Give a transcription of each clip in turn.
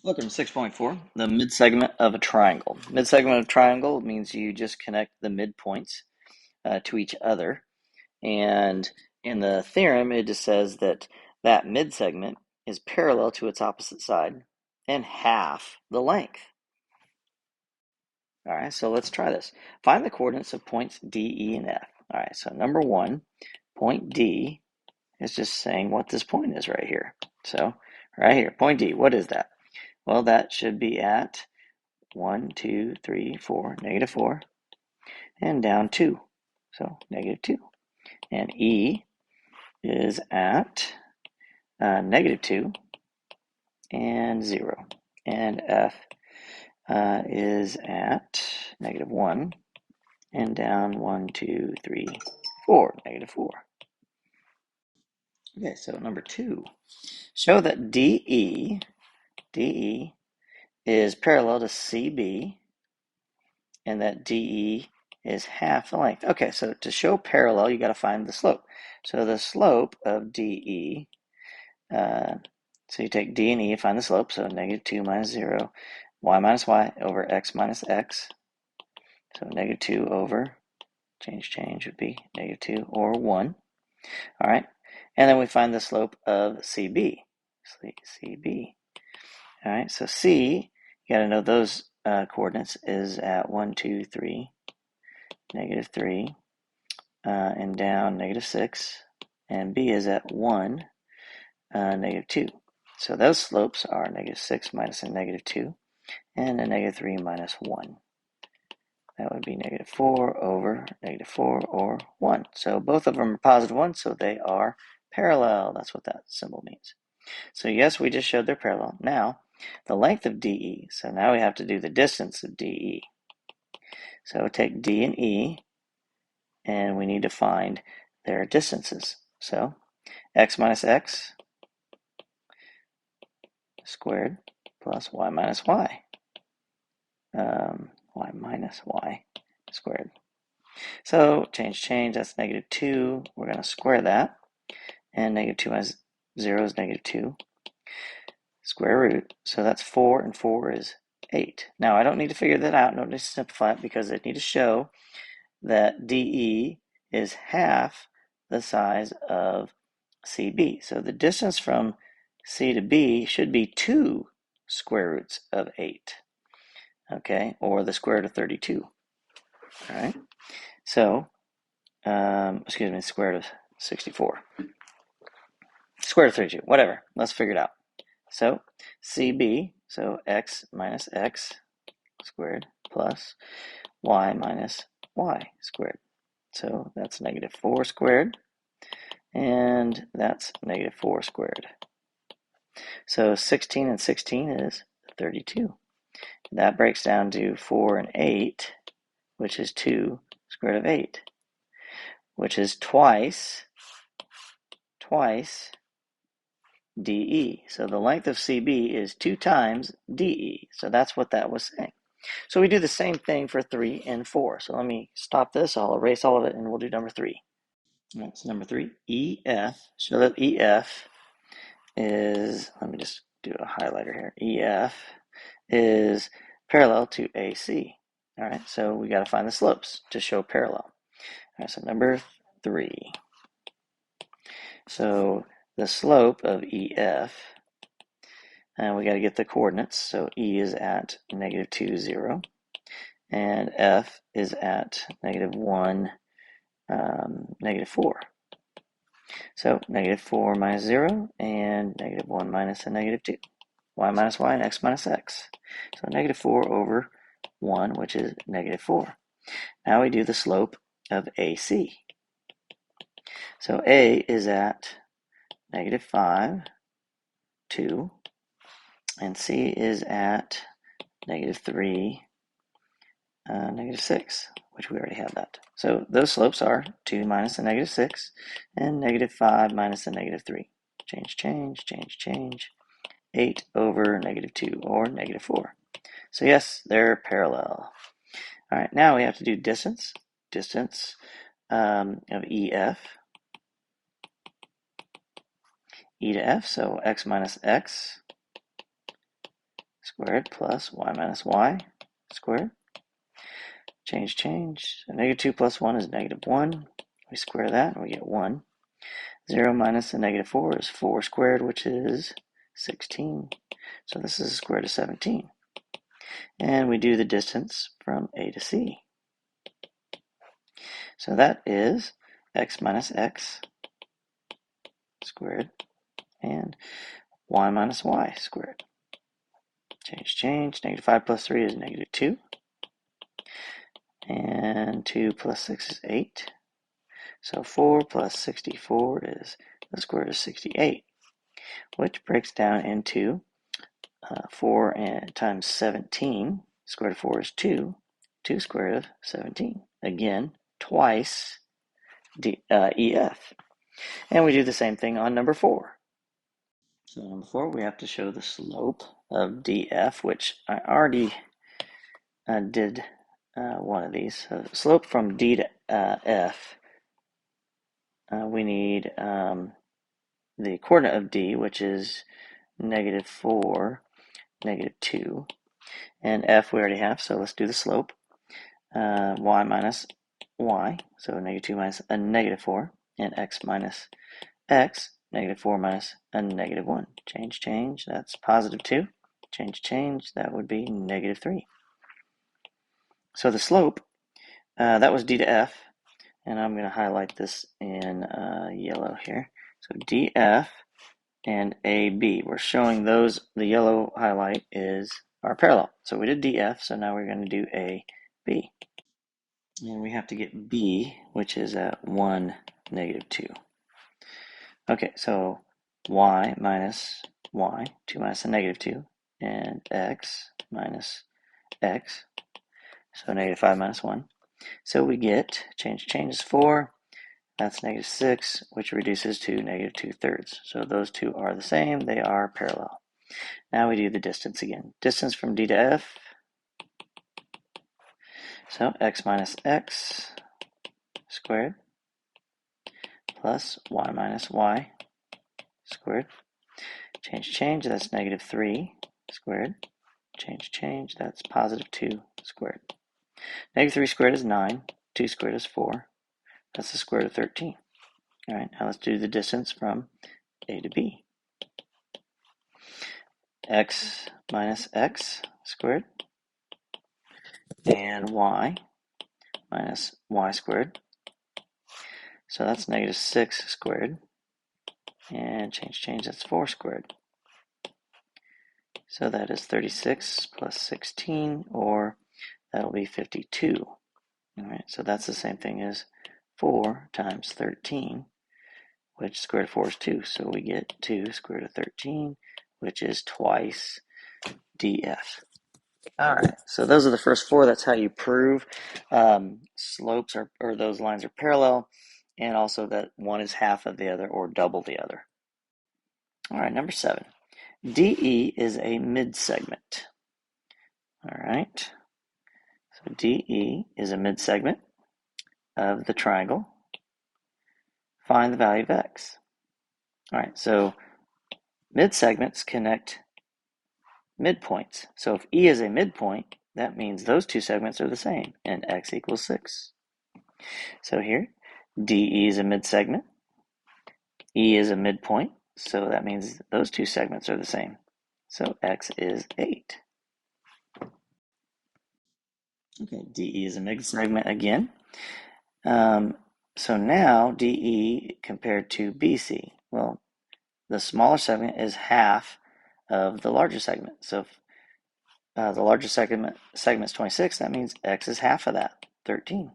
Welcome to 6.4, the midsegment of a triangle. Midsegment of a triangle means you just connect the midpoints to each other. And in the theorem, it just says that that midsegment is parallel to its opposite side and half the length. All right, so let's try this. Find the coordinates of points D, E, and F. All right, so number one, point D is just saying what this point is right here. So right here, point D, what is that? Well, that should be at 1, 2, 3, 4, -4, and down 2, so -2. And E is at -2 and 0. And F is at -1 and down 1, 2, 3, 4, -4. Okay, so number 2, show that DE is parallel to CB and that DE is half the length. Okay, so to show parallel, you got to find the slope. So the slope of DE, so you take D and E, find the slope, so -2 minus 0, y minus y over x minus x. So -2 over, change would be -2 or 1. All right, and then we find the slope of CB. CB. All right, so C, you got to know those coordinates is at 1, 2, 3, -3, and down -6, and B is at 1, -2. So those slopes are -6 minus a -2, and a -3 minus 1. That would be -4 over -4 or 1. So both of them are positive 1, so they are parallel. That's what that symbol means. So yes, we just showed they're parallel. Now, the length of DE. So now we have to do the distance of DE. So take D and E, and we need to find their distances. So x minus x squared plus y minus y. Y minus y squared. So change, that's -2. We're going to square that. And -2 minus 0 is -2. Square root. So that's 4, and 4 is 8. Now, I don't need to figure that out. I don't need to simplify it because I need to show that DE is half the size of CB. So the distance from C to B should be 2 square roots of 8, okay, or the square root of 32, all right? So, square root of 64, square root of 32, whatever, let's figure it out. So, CB, so x minus x squared plus y minus y squared. So that's -4 squared, and that's -4 squared. So 16 and 16 is 32. That breaks down to 4 and 8, which is 2 square root of 8, which is twice DE. So the length of CB is 2 times DE. So that's what that was saying. So we do the same thing for 3 and 4. So let me stop this. I'll erase all of it, and we'll do number 3. All right, so number 3, EF. Show that EF is, let me just do a highlighter here. EF is parallel to AC. All right, so we got to find the slopes to show parallel. All right, so number 3. So the slope of EF, and we got to get the coordinates. So E is at -2, 0, and F is at -1, -4. So -4 minus 0 and -1 minus a -2. Y minus y and x minus x. So -4 over 1, which is -4. Now we do the slope of AC. So A is at -5, 2, and C is at -3, -6, which we already have that. So those slopes are 2 minus a -6 and -5 minus a -3. Change. 8 over -2 or -4. So yes, they're parallel. All right, now we have to do distance of EF. E to F, so x minus x squared plus y minus y squared. Change. So negative 2 plus 1 is negative 1. We square that and we get 1. 0 minus the negative 4 is 4 squared, which is 16. So this is a square root of 17. And we do the distance from A to C. So that is x minus x squared and y minus y squared. Change. Negative 5 plus 3 is negative 2. And 2 plus 6 is 8. So 4 plus 64 is the square root of 68, which breaks down into 4 times 17. Square root of 4 is 2. 2 square root of 17. Again, twice EF. And we do the same thing on number 4. So number 4, we have to show the slope of DF, which I already did one of these. So slope from D to F, we need the coordinate of D, which is negative 4, negative 2. And F we already have, so let's do the slope. Y minus y, so negative 2 minus a negative 4, and x minus x, negative 4 minus a negative 1. Change, that's positive 2. Change, that would be negative 3. So the slope, that was D to F, and I'm going to highlight this in yellow here. So DF and AB, we're showing those, the yellow highlight is our parallel. So we did DF, so now we're going to do AB. And we have to get B, which is at 1, negative 2. Okay, so y minus y, 2 minus a negative 2, and x minus x, so negative 5 minus 1. So we get, change is 4, that's negative 6, which reduces to negative 2/3. So those two are the same, they are parallel. Now we do the distance again. Distance from D to F, so x minus x squared plus y minus y squared. Change, that's negative 3 squared. Change, that's positive 2 squared. Negative 3 squared is 9. 2 squared is 4. That's the square root of 13. All right, now let's do the distance from A to B. X minus x squared and y minus y squared. So that's negative 6 squared. And change, that's 4 squared. So that is 36 plus 16, or that'll be 52. All right, so that's the same thing as 4 times 13, which square root of 4 is 2. So we get 2 square root of 13, which is twice DF. All right, so those are the first 4. That's how you prove slopes or those lines are parallel, and also that one is half of the other or double the other. All right, number 7. DE is a midsegment. All right, so DE is a midsegment of the triangle. Find the value of x. All right, so midsegments connect midpoints. So if E is a midpoint, that means those two segments are the same, and x equals 6. So here, DE is a midsegment, E is a midpoint, so that means those two segments are the same. So x is 8. Okay, DE is a midsegment again. So now DE compared to BC. Well, the smaller segment is half of the larger segment. So if the larger segment is 26, that means x is half of that, 13.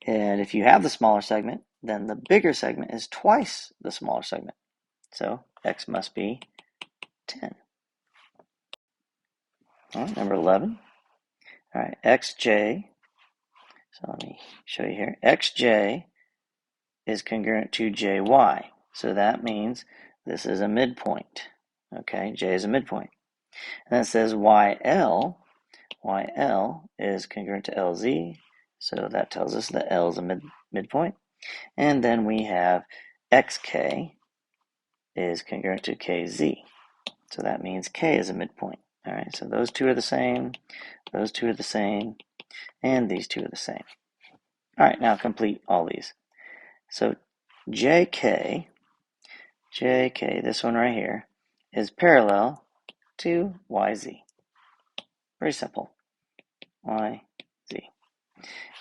And if you have the smaller segment, then the bigger segment is twice the smaller segment. So x must be 10. All right, number 11. All right, xj. So let me show you here. xj is congruent to jy. So that means this is a midpoint. Okay, j is a midpoint. And then it says yl is congruent to lz. So that tells us that L is a midpoint. And then we have xk is congruent to kz. So that means k is a midpoint. All right, Okay, so those two are the same, those two are the same, and these two are the same. All right, now complete all these. So JK, this one right here, is parallel to YZ. Very simple. YZ.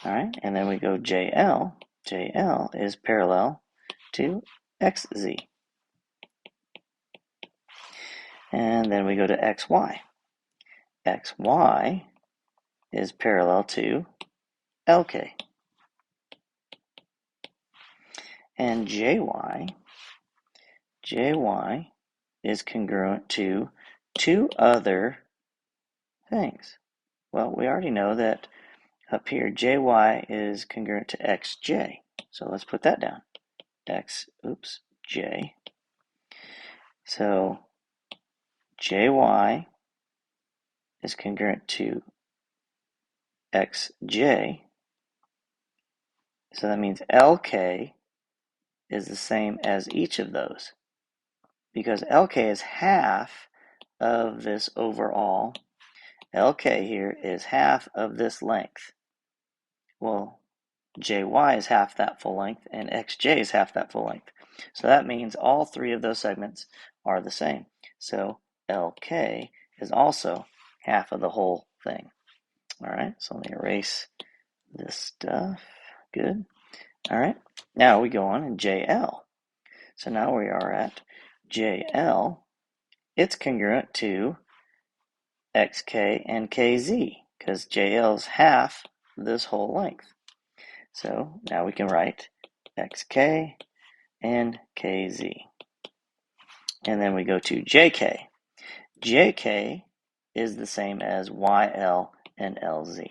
All right, and then we go JL. JL is parallel to XZ. And then we go to XY. XY is parallel to LK. And JY is congruent to two other things. Well, we already know that up here, JY is congruent to XJ. So let's put that down. J. So JY is congruent to XJ. So that means LK is the same as each of those, because LK is half of this overall. LK here is half of this length. Well, JY is half that full length, and XJ is half that full length. So that means all three of those segments are the same. So LK is also half of the whole thing. All right, so let me erase this stuff. Good. All right, now we go on in JL. So now we are at JL. It's congruent to XK and KZ, because JL is half this whole length. So now we can write XK and KZ. And then we go to JK. JK is the same as YL and LZ.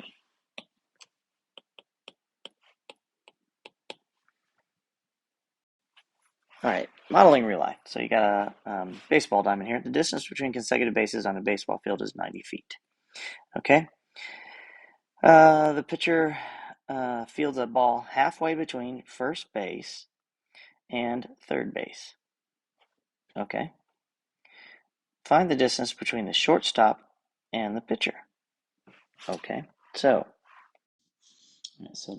All right, modeling real life. So you got a baseball diamond here. The distance between consecutive bases on a baseball field is 90 feet. Okay. The pitcher fields a ball halfway between first base and third base. Okay. Find the distance between the shortstop and the pitcher. Okay. So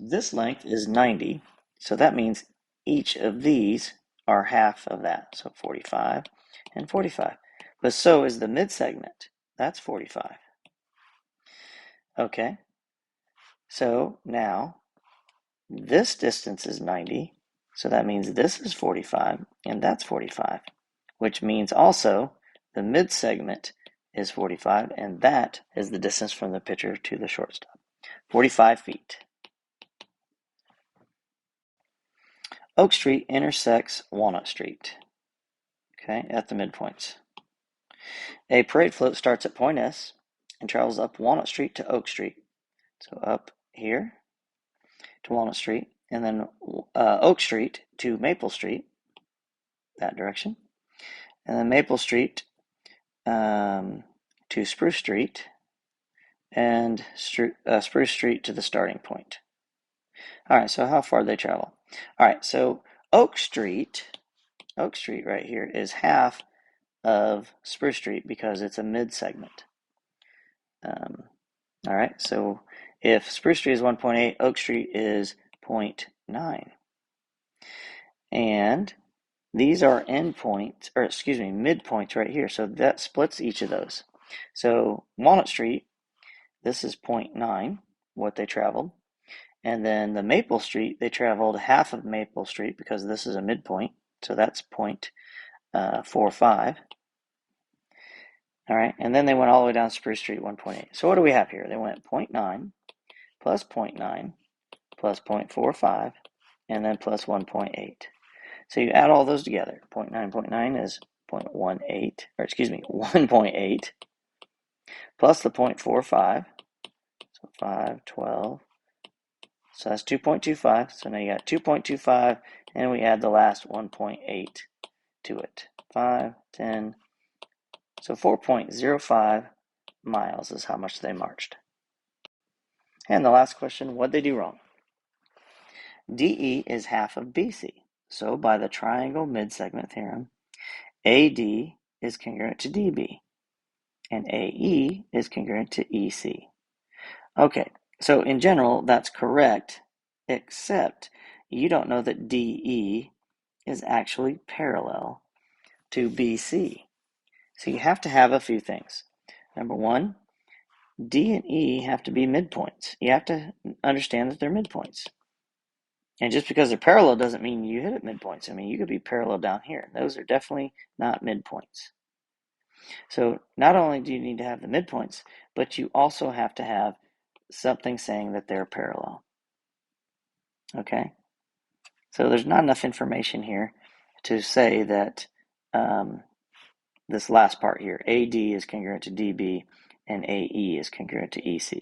this length is 90. So that means each of these are half of that. So 45 and 45. But so is the midsegment. That's 45. Okay. So now this distance is 90. So that means this is 45 and that's 45, which means also the midsegment is 45, and that is the distance from the pitcher to the shortstop. 45 feet. Oak Street intersects Walnut Street, okay, at the midpoints. A parade float starts at point S and travels up Walnut Street to Oak Street. So up here to Walnut Street, and then Oak Street to Maple Street, that direction. And then Maple Street to Spruce Street, and Spruce Street to the starting point. All right, so how far do they travel? All right, so Oak Street right here is half of Spruce Street because it's a mid-segment. All right, so if Spruce Street is 1.8, Oak Street is 0.9. And these are endpoints, or excuse me, midpoints right here. So that splits each of those. So Walnut Street, this is 0.9, what they traveled. And then the Maple Street, they traveled half of Maple Street because this is a midpoint. So that's 0.45. All right, and then they went all the way down Spruce Street, 1.8. So what do we have here? They went 0.9 plus 0.9 plus 0.45, and then plus 1.8. So you add all those together. 0.9 is 0.18, or excuse me, 1.8 plus the 0.45, so 5, 12. So that's 2.25. So now you got 2.25, and we add the last 1.8 to it. 5, 10. So 4.05 miles is how much they marched. And the last question, what'd they do wrong? DE is half of BC. So by the triangle midsegment theorem, AD is congruent to DB. and AE is congruent to EC. Okay, so in general, that's correct, except you don't know that DE is actually parallel to BC. So you have to have a few things. Number one, D and E have to be midpoints. You have to understand that they're midpoints. And just because they're parallel doesn't mean you hit at midpoints. I mean, you could be parallel down here. Those are definitely not midpoints. So not only do you need to have the midpoints, but you also have to have something saying that they're parallel. Okay? So there's not enough information here to say that this last part here, AD is congruent to DB and AE is congruent to EC.